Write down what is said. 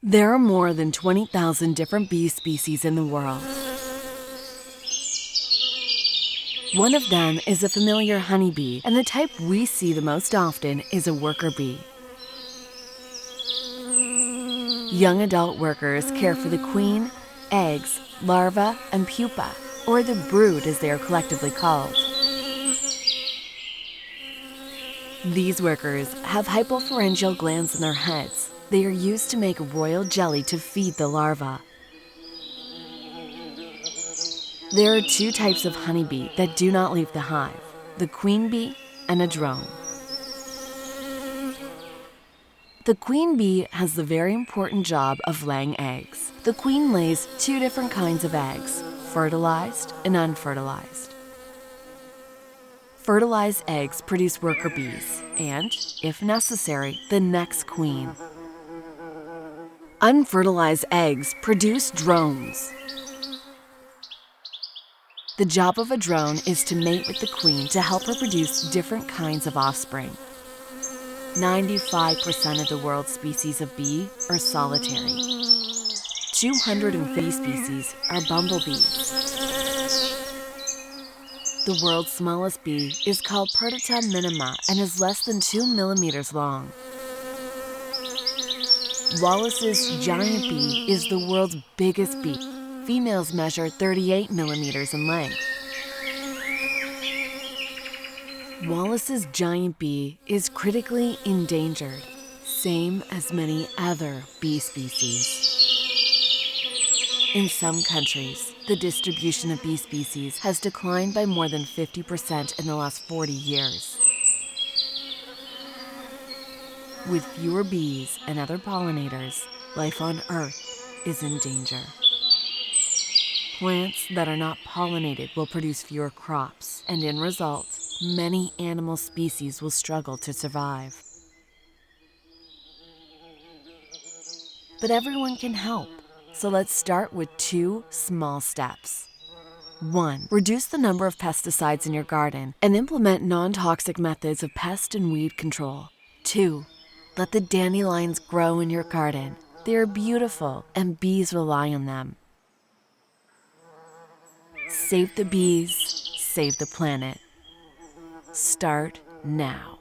There are more than 20,000 different bee species in the world. One of them is a familiar honeybee, and the type we see the most often is a worker bee. Young adult workers care for the queen, eggs, larvae, and pupa, or the brood as they are collectively called. These workers have hypopharyngeal glands in their heads. They are used to make royal jelly to feed the larvae. There are two types of honeybee that do not leave the hive, the queen bee and a drone. The queen bee has the very important job of laying eggs. The queen lays two different kinds of eggs, fertilized and unfertilized. Fertilized eggs produce worker bees and, if necessary, the next queen. Unfertilized eggs produce drones. The job of a drone is to mate with the queen to help her produce different kinds of offspring. 95% of the world's species of bee are solitary. 250 species are bumblebees. The world's smallest bee is called Perdita minima and is less than 2 millimeters long. Wallace's giant bee is the world's biggest bee. Females measure 38 millimeters in length. Wallace's giant bee is critically endangered, same as many other bee species. In some countries, the distribution of bee species has declined by more than 50% in the last 40 years. With fewer bees and other pollinators, life on Earth is in danger. Plants that are not pollinated will produce fewer crops, and in result, many animal species will struggle to survive. But everyone can help, so let's start with 2 small steps. 1. Reduce the number of pesticides in your garden and implement non-toxic methods of pest and weed control. 2. Let the dandelions grow in your garden. They are beautiful, and bees rely on them. Save the bees, save the planet. Start now.